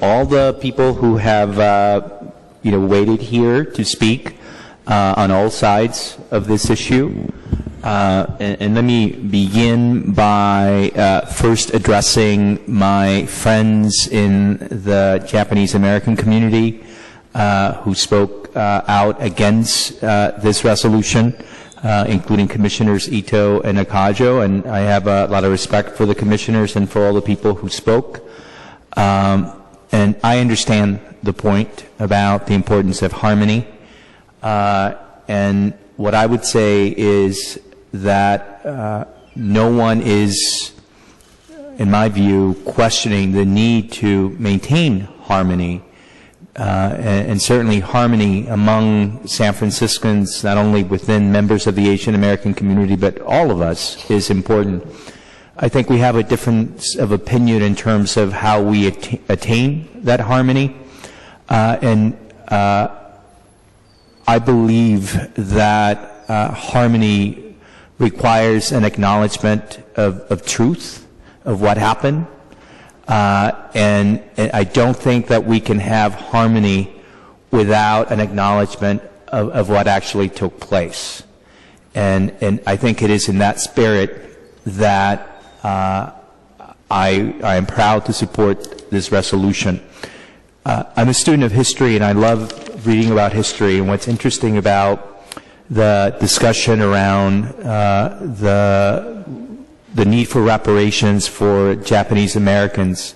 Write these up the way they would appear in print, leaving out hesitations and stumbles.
all the people who have, waited here to speak on all sides of this issue. And let me begin by first addressing my friends in the Japanese American community who spoke out against this resolution, including Commissioners Ito and Nakajo, and I have a lot of respect for the commissioners and for all the people who spoke. And I understand the point about the importance of harmony. And what I would say is that no one is, in my view, questioning the need to maintain harmony, and certainly harmony among San Franciscans, not only within members of the Asian American community, but all of us, is important. I think we have a difference of opinion in terms of how we attain that harmony, and I believe that harmony requires an acknowledgement of truth, of what happened, and I don't think that we can have harmony without an acknowledgement of what actually took place. And I think it is in that spirit that I am proud to support this resolution. I'm a student of history, and I love reading about history. And what's interesting about the discussion around the need for reparations for Japanese Americans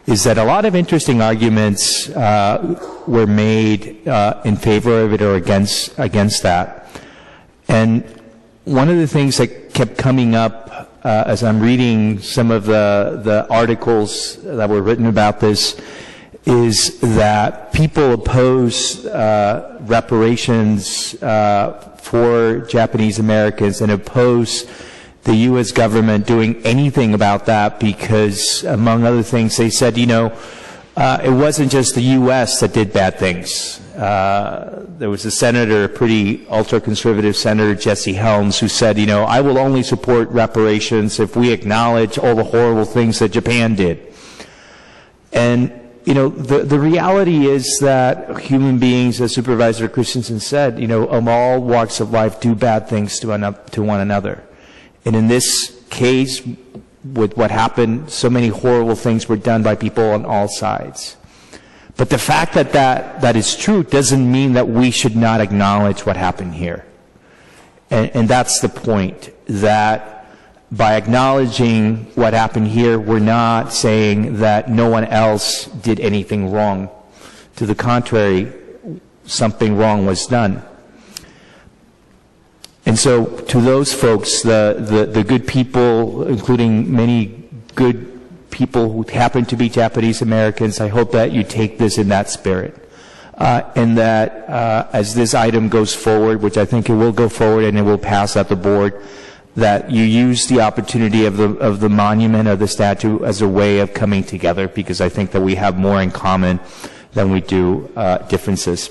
is that a lot of interesting arguments were made in favor of it or against that. And one of the things that kept coming up as I'm reading some of the articles that were written about this is that people oppose reparations for Japanese Americans and oppose the U.S. government doing anything about that because, among other things, they said, it wasn't just the U.S. that did bad things. There was a senator, a pretty ultra-conservative senator, Jesse Helms, who said, I will only support reparations if we acknowledge all the horrible things that Japan did. And, the reality is that human beings, as Supervisor Christensen said, of all walks of life do bad things to one another. And in this case, with what happened, so many horrible things were done by people on all sides. But the fact that is true doesn't mean that we should not acknowledge what happened here. And that's the point, that by acknowledging what happened here, we're not saying that no one else did anything wrong. To the contrary, something wrong was done. And so to those folks, the good people, including many good people who happen to be Japanese Americans, I hope that you take this in that spirit. And that as this item goes forward, which I think it will go forward and it will pass at the board, that you use the opportunity of the monument, of the statue, as a way of coming together, because I think that we have more in common than we do differences.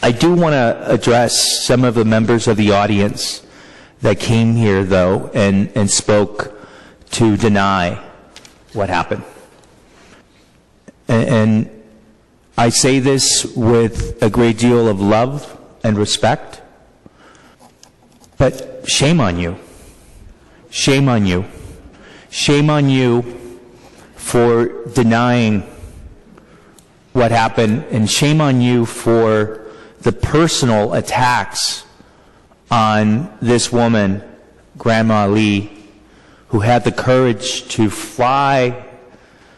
I do want to address some of the members of the audience that came here, though, and spoke to deny what happened. And I say this with a great deal of love and respect, but shame on you. Shame on you. Shame on you for denying what happened, and shame on you for the personal attacks on this woman, Grandma Lee, who had the courage to fly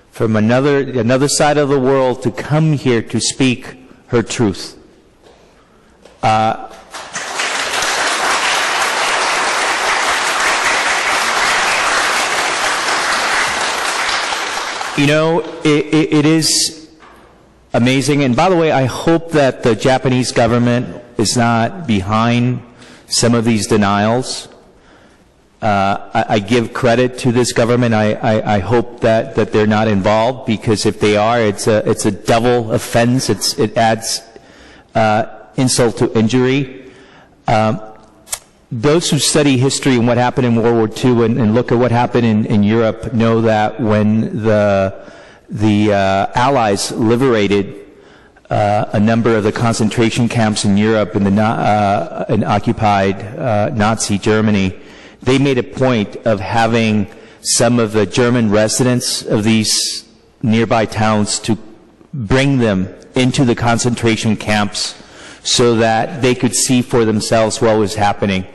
from another side of the world to come here to speak her truth. It is amazing. And by the way, I hope that the Japanese government is not behind some of these denials. I give credit to this government. I hope that they're not involved, because if they are, it's a double offense. It adds insult to injury. Those who study history and what happened in World War II and look at what happened in Europe know that when the the Allies liberated a number of the concentration camps in Europe in occupied Nazi Germany, they made a point of having some of the German residents of these nearby towns to bring them into the concentration camps so that they could see for themselves what was happening.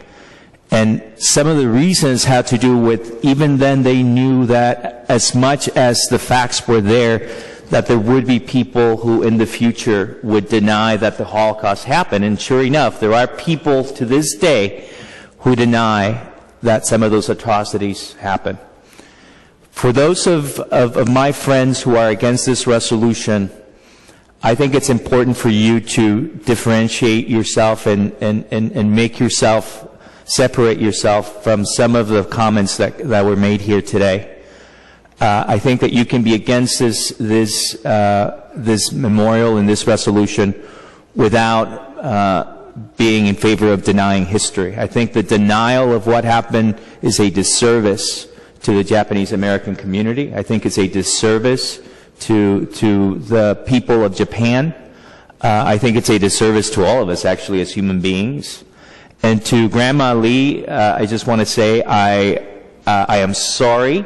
And some of the reasons had to do with, even then they knew that as much as the facts were there, that there would be people who in the future would deny that the Holocaust happened. And sure enough, there are people to this day who deny that some of those atrocities happened. For those of my friends who are against this resolution, I think it's important for you to differentiate yourself and make yourself, separate yourself from some of the comments that were made here today. I think that you can be against this memorial and this resolution without being in favor of denying history. I think the denial of what happened is a disservice to the Japanese American community. I think it's a disservice to the people of Japan. I think it's a disservice to all of us, actually, as human beings. And to Grandma Lee, I just want to say I am sorry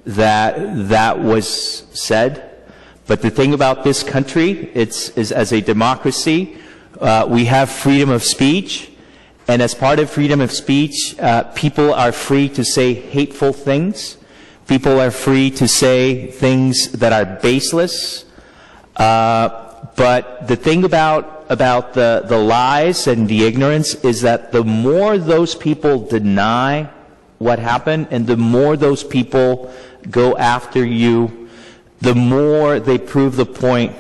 that was said. But the thing about this country, is as a democracy, we have freedom of speech. And as part of freedom of speech, people are free to say hateful things. People are free to say things that are baseless. But the thing about the lies and the ignorance is that the more those people deny what happened and the more those people go after you, the more they prove the point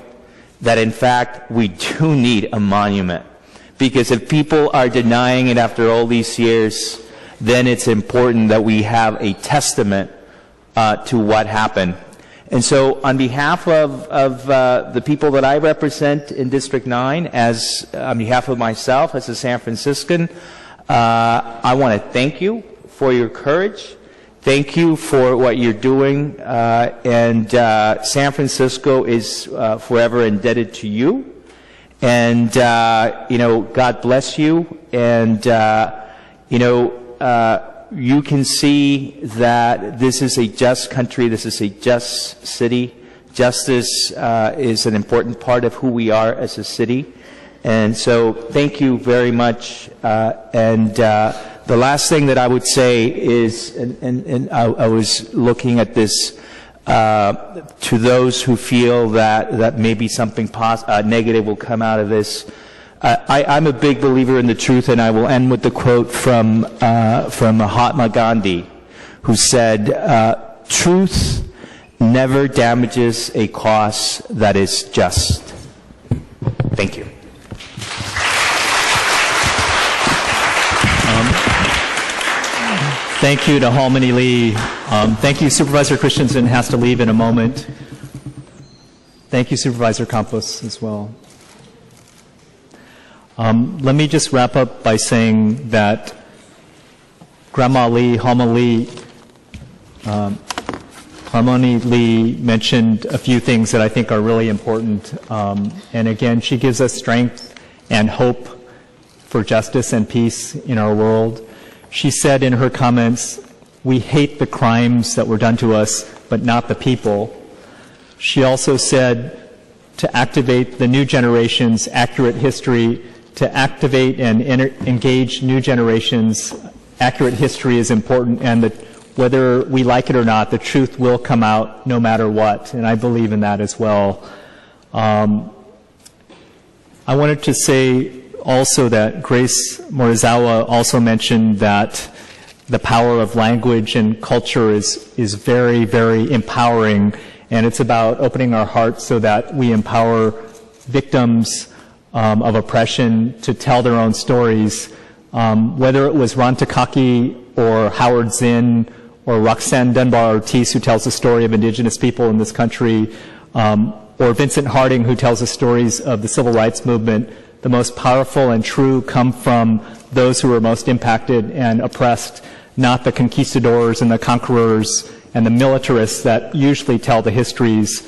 that in fact we do need a monument. Because if people are denying it after all these years, then it's important that we have a testament to what happened. And so on behalf of the people that I represent in District 9, on behalf of myself as a San Franciscan, I want to thank you for your courage. Thank you for what you're doing. And San Francisco is forever indebted to you. And, God bless you. And, you can see that this is a just country, this is a just city. Justice is an important part of who we are as a city. And so thank you very much. The last thing that I would say is, and I was looking at this, to those who feel that maybe something negative will come out of this. I'm a big believer in the truth, and I will end with the quote from Mahatma Gandhi, who said, "Truth never damages a cause that is just." Thank you. Thank you to Halmini Lee. Thank you, Supervisor Christensen has to leave in a moment. Thank you, Supervisor Campos, as well. Let me just wrap up by saying that Grandma Lee, Halmini Lee mentioned a few things that I think are really important. And again, she gives us strength and hope for justice and peace in our world. She said in her comments, "We hate the crimes that were done to us, but not the people." She also said to activate the new generation's accurate history, to activate and engage new generations, accurate history is important, and that whether we like it or not, the truth will come out no matter what, and I believe in that as well. I wanted to say also that Grace Morizawa also mentioned that the power of language and culture is very, very empowering, and it's about opening our hearts so that we empower victims of oppression to tell their own stories. Whether it was Ron Takaki or Howard Zinn or Roxanne Dunbar Ortiz, who tells the story of indigenous people in this country, or Vincent Harding, who tells the stories of the civil rights movement, the most powerful and true come from those who were most impacted and oppressed, not the conquistadors and the conquerors and the militarists that usually tell the histories.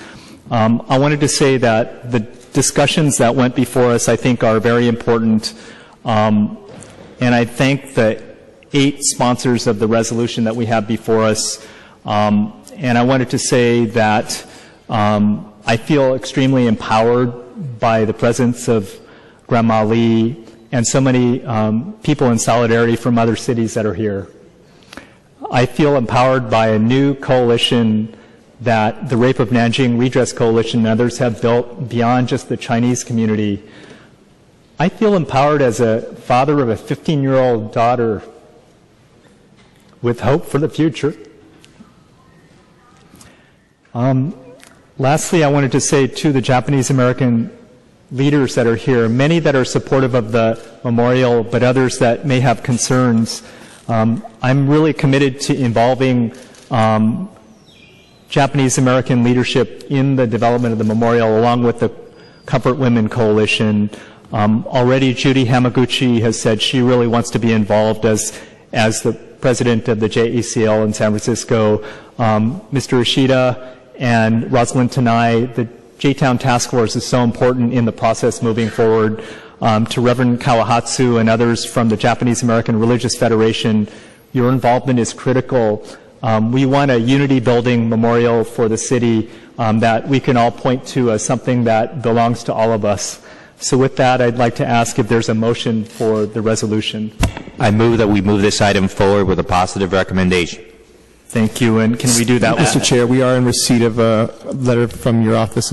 I wanted to say that the discussions that went before us, I think, are very important, and I thank the 8 sponsors of the resolution that we have before us, and I wanted to say that I feel extremely empowered by the presence of Grandma Lee and so many people in solidarity from other cities that are here. I feel empowered by a new coalition that the Rape of Nanjing Redress Coalition and others have built beyond just the Chinese community. I feel empowered as a father of a 15-year-old daughter with hope for the future. Lastly, I wanted to say to the Japanese American leaders that are here, many that are supportive of the memorial, but others that may have concerns, I'm really committed to involving Japanese American leadership in the development of the memorial, along with the Comfort Women Coalition. Already Judy Hamaguchi has said she really wants to be involved as the president of the JECL in San Francisco. Mr. Ishida and Rosalind Tanai, the J-Town Task Force is so important in the process moving forward. To Reverend Kawahatsu and others from the Japanese American Religious Federation, your involvement is critical. We want a unity-building memorial for the city that we can all point to as something that belongs to all of us. So with that, I'd like to ask if there's a motion for the resolution. I move that we move this item forward with a positive recommendation. Thank you, and can we do that? Mr. Chair, we are in receipt of a letter from your office